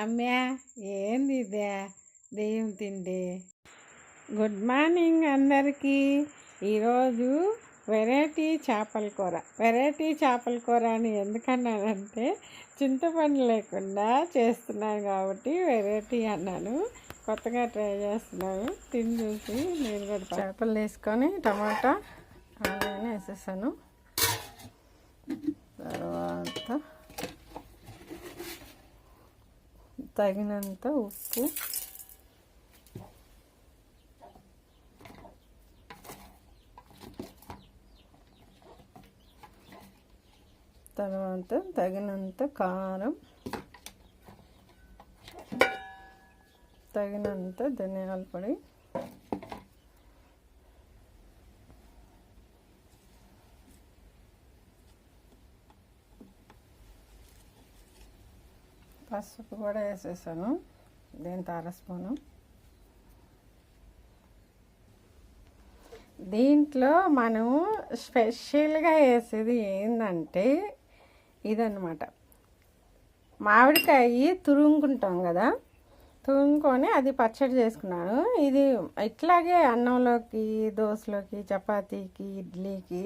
అమ్మా, ఏంది ఇదే దెయ్యం తిండి? గుడ్ మార్నింగ్ అందరికీ. ఈరోజు వెరైటీ చేపల కూర అని ఎందుకన్నానంటే చింతపండు లేకుండా చేస్తున్నాను కాబట్టి వెరైటీ అన్నాను. కొత్తగా ట్రై చేస్తున్నాను. తిని చూసి నేను కూడా చేపలు తీసుకొని టమాటా ఆనియన్ వేసేసాను. తర్వాత తగినంత ఉప్పు, తర్వాత తగినంత కారం, తగినంత ధనియాల పొడి, పసుపు కూడా వేసేసాను, దీంతో 1/2 స్పూను. దీంట్లో మనం స్పెషల్గా వేసేది ఏంటంటే ఇదన్నమాట, మామిడికాయ తురుముకుంటాం కదా, తురుముకొని అది పచ్చడి చేసుకున్నాను. ఇది ఇట్లాగే అన్నంలోకి, దోశలోకి, చపాతీకి, ఇడ్లీకి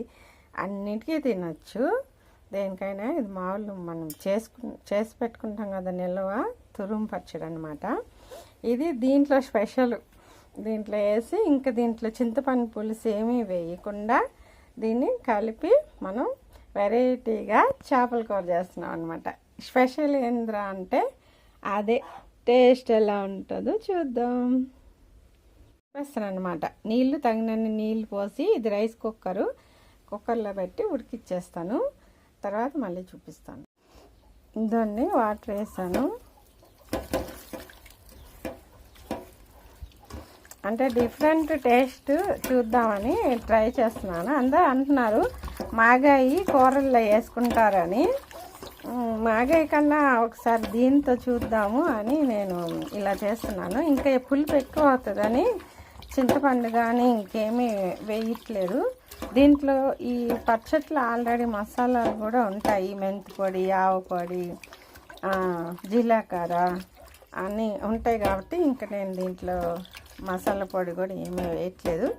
అన్నిటికీ తినచ్చు. దేనికైనా ఇది మామూలు మనం చేసి పెట్టుకుంటాం కదా నిల్వ, తురుము పచ్చడి అనమాట. ఇది దీంట్లో స్పెషల్. దీంట్లో వేసి ఇంకా దీంట్లో చింతపండు పులుసు ఏమీ వేయకుండా దీన్ని కలిపి మనం వెరైటీగా చేపల కూర చేస్తున్నాం అనమాట. స్పెషల్ ఏంద్రా అంటే అదే. టేస్ట్ ఎలా ఉంటుందో చూద్దాం. వేస్తాను అనమాట. నీళ్లు తగినన్ని నీళ్ళు పోసి, ఇది రైస్ కుక్కర్లో పెట్టి ఉడికిచ్చేస్తాను. తర్వాత మళ్ళీ చూపిస్తాను. ఇదండి, వాటర్ వేసాను. అంటే డిఫరెంట్ టేస్ట్ చూద్దామని ట్రై చేస్తున్నాను. అందరూ అంటున్నారు మాగాయి కూరల్లో వేసుకుంటారని. మాగాయి కన్నా ఒకసారి దీంతో చూద్దాము అని నేను ఇలా చేస్తున్నాను. ఇంకా పులుపు ఎక్కువ అవుతుందని చింతపండు కానీ ఇంకేమీ వేయట్లేదు. దీంట్లో ఈ పచ్చట్లో ఆల్రెడీ మసాలాలు కూడా ఉంటాయి. మెంతి పొడి, ఆవు పొడి, జీలకర్ర అన్నీ ఉంటాయి కాబట్టి ఇంకా నేను దీంట్లో మసాలా పొడి కూడా ఏమీ వేయట్లేదు.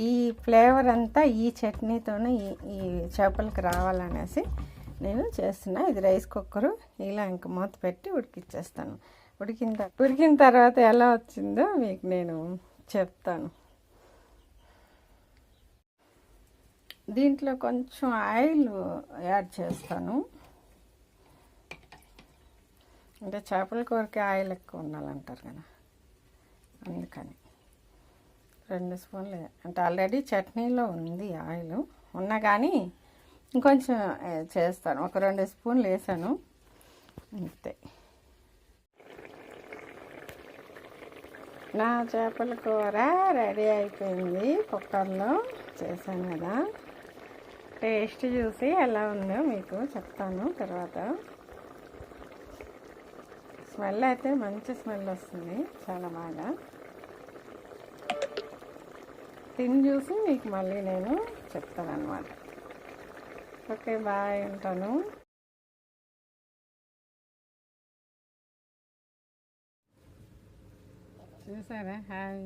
ఈ ఫ్లేవర్ అంతా ఈ చట్నీతోనే ఈ చేపలకి రావాలనేసి నేను చేస్తున్నా. ఇది రైస్ కుక్కరు. ఇలా ఇంకా మూత పెట్టి ఉడికిచ్చేస్తాను. ఉడికిన తర్వాత ఎలా వచ్చిందో మీకు నేను చెప్తాను. దీంట్లో కొంచెం ఆయిల్ యాడ్ చేస్తాను. అంటే చేపల కూరకి ఆయిల్ ఎక్కువ ఉండాలంటారు కదా, అందుకని 2 స్పూన్లు. అంటే ఆల్రెడీ చట్నీలో ఉంది ఆయిల్, ఉన్నా కానీ ఇంకొంచెం చేస్తాను. ఒక 2 స్పూన్లు వేసాను అంతే. నా చేపల కూర రెడీ అయిపోయింది. కుక్కర్లో చేశాను కదా. టేస్ట్ చూసి ఎలా ఉందో మీకు చెప్తాను తర్వాత. స్మెల్ అయితే మంచి స్మెల్ వస్తుంది, చాలా బాగా. తిని చూసి మీకు మళ్ళీ నేను చెప్తాను అన్నమాట. ఓకే, బాయ్, ఉంటాను. చూసారా? హాయ్,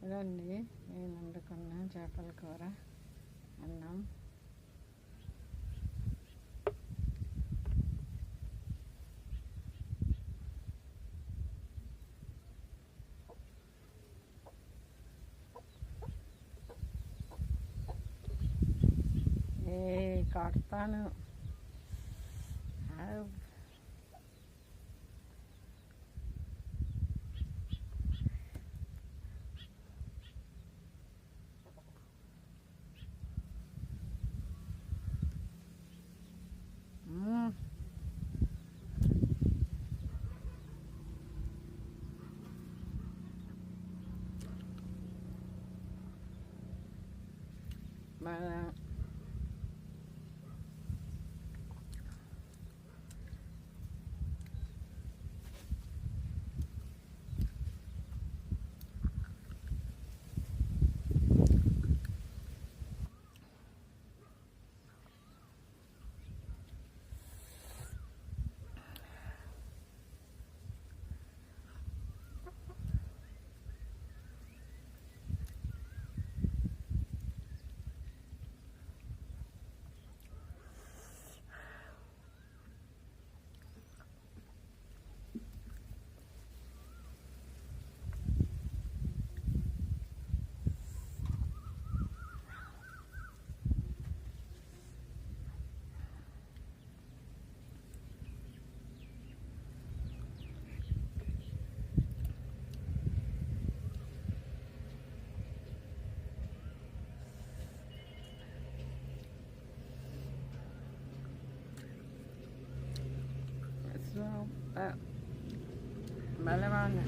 చూడండి నేను వండుకున్న చేపల కూర, అన్నం. కడతాను. బాగా సూపర్, భలే బాగుంది.